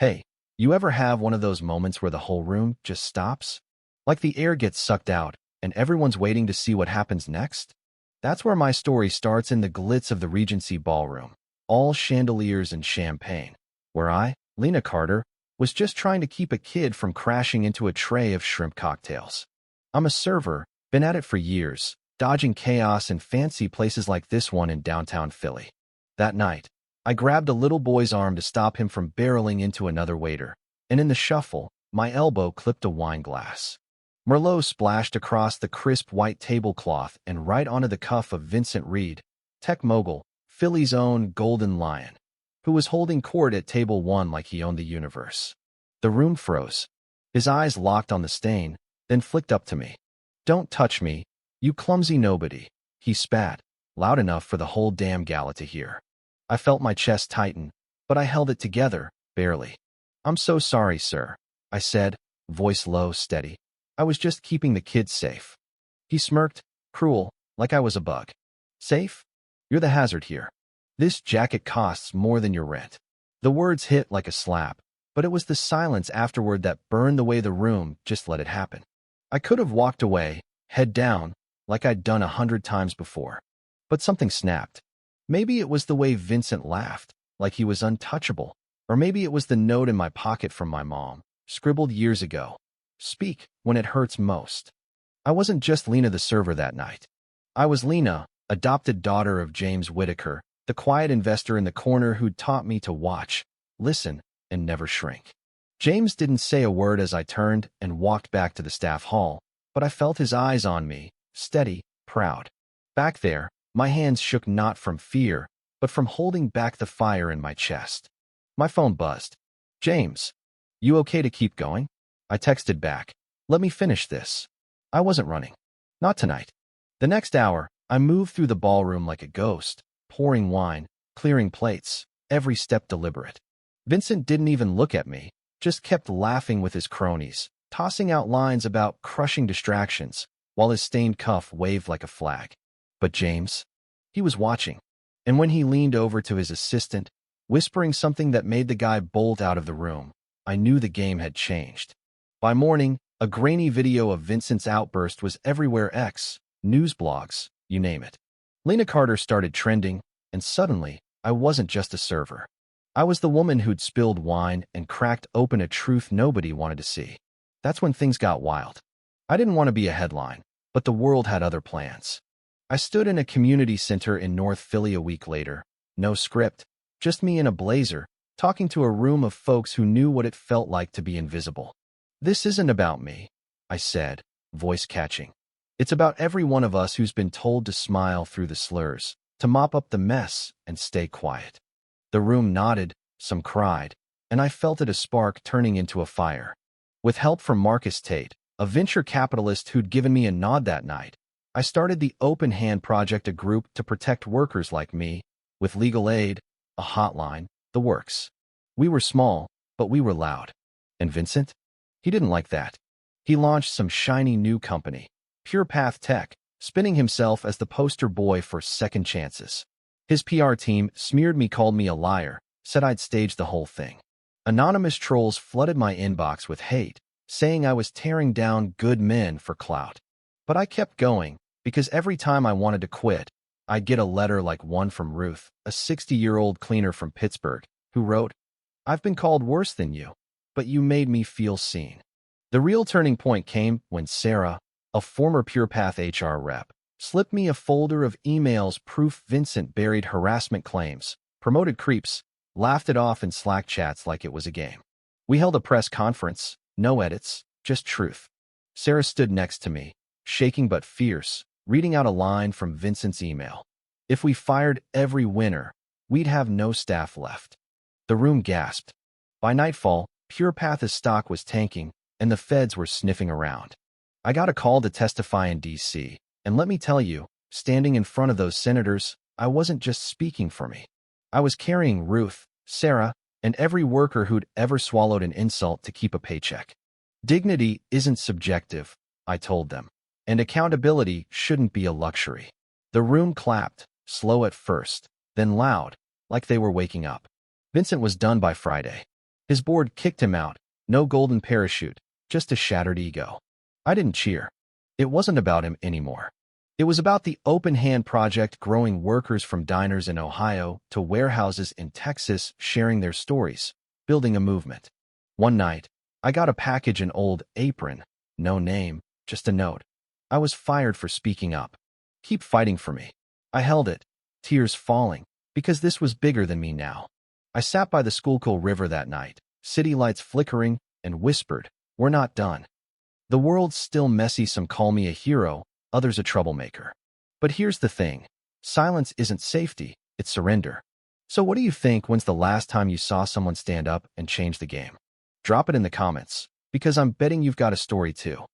Hey, you ever have one of those moments where the whole room just stops? Like the air gets sucked out and everyone's waiting to see what happens next? That's where my story starts, in the glitz of the Regency Ballroom, all chandeliers and champagne, where I, Lena Carter, was just trying to keep a kid from crashing into a tray of shrimp cocktails. I'm a server, been at it for years, dodging chaos in fancy places like this one in downtown Philly. That night, I grabbed a little boy's arm to stop him from barreling into another waiter, and in the shuffle, my elbow clipped a wine glass. Merlot splashed across the crisp white tablecloth and right onto the cuff of Vincent Reed, tech mogul, Philly's own Golden Lion, who was holding court at table 1 like he owned the universe. The room froze. His eyes locked on the stain, then flicked up to me. "Don't touch me, you clumsy nobody," he spat, loud enough for the whole damn gala to hear. I felt my chest tighten, but I held it together, barely. "I'm so sorry, sir," I said, voice low, steady. "I was just keeping the kids safe." He smirked, cruel, like I was a bug. "Safe? You're the hazard here. This jacket costs more than your rent." The words hit like a slap, but it was the silence afterward that burned the way the room just let it happen. I could have walked away, head down, like I'd done 100 times before. But something snapped. Maybe it was the way Vincent laughed, like he was untouchable, or maybe it was the note in my pocket from my mom, scribbled years ago. "Speak when it hurts most." I wasn't just Lena the server that night. I was Lena, adopted daughter of James Whitaker, the quiet investor in the corner who'd taught me to watch, listen, and never shrink. James didn't say a word as I turned and walked back to the staff hall, but I felt his eyes on me, steady, proud. Back there, my hands shook not from fear, but from holding back the fire in my chest. My phone buzzed. "James, you okay to keep going?" I texted back. "Let me finish this." I wasn't running. Not tonight. The next hour, I moved through the ballroom like a ghost, pouring wine, clearing plates, every step deliberate. Vincent didn't even look at me, just kept laughing with his cronies, tossing out lines about crushing distractions, while his stained cuff waved like a flag. But James, he was watching, and when he leaned over to his assistant, whispering something that made the guy bolt out of the room, I knew the game had changed. By morning, a grainy video of Vincent's outburst was everywhere: X, news blogs, you name it. Lena Carter started trending, and suddenly, I wasn't just a server. I was the woman who'd spilled wine and cracked open a truth nobody wanted to see. That's when things got wild. I didn't want to be a headline, but the world had other plans. I stood in a community center in North Philly a week later, no script, just me in a blazer, talking to a room of folks who knew what it felt like to be invisible. "This isn't about me," I said, voice catching. "It's about every one of us who's been told to smile through the slurs, to mop up the mess and stay quiet." The room nodded, some cried, and I felt it, a spark turning into a fire. With help from Marcus Tate, a venture capitalist who'd given me a nod that night, I started the Open Hand Project, a group to protect workers like me, with legal aid, a hotline, the works. We were small, but we were loud. And Vincent? He didn't like that. He launched some shiny new company, Pure Path Tech, spinning himself as the poster boy for second chances. His PR team smeared me, called me a liar, said I'd staged the whole thing. Anonymous trolls flooded my inbox with hate, saying I was tearing down good men for clout. But I kept going, because every time I wanted to quit, I'd get a letter like one from Ruth, a 60-year-old cleaner from Pittsburgh, who wrote, "I've been called worse than you, but you made me feel seen." The real turning point came when Sarah, a former PurePath HR rep, slipped me a folder of emails proof Vincent buried harassment claims, promoted creeps, laughed it off in Slack chats like it was a game. We held a press conference, no edits, just truth. Sarah stood next to me, shaking but fierce, reading out a line from Vincent's email. "If we fired every winner, we'd have no staff left." The room gasped. By nightfall, PurePath's stock was tanking, and the feds were sniffing around. I got a call to testify in D.C., and let me tell you, standing in front of those senators, I wasn't just speaking for me. I was carrying Ruth, Sarah, and every worker who'd ever swallowed an insult to keep a paycheck. "Dignity isn't subjective," I told them, "and accountability shouldn't be a luxury." The room clapped, slow at first, then loud, like they were waking up. Vincent was done by Friday. His board kicked him out. No golden parachute, just a shattered ego. I didn't cheer. It wasn't about him anymore. It was about the Open Hand Project, growing workers from diners in Ohio to warehouses in Texas sharing their stories, building a movement. One night, I got a package, an old apron, no name, just a note. I was fired for speaking up. Keep fighting for me. I held it, tears falling, because this was bigger than me now. I sat by the Schuylkill River that night, city lights flickering, and whispered, "We're not done. The world's still messy. Some call me a hero, others a troublemaker. But here's the thing. Silence isn't safety, it's surrender." So what do you think? When's the last time you saw someone stand up and change the game? Drop it in the comments, because I'm betting you've got a story too.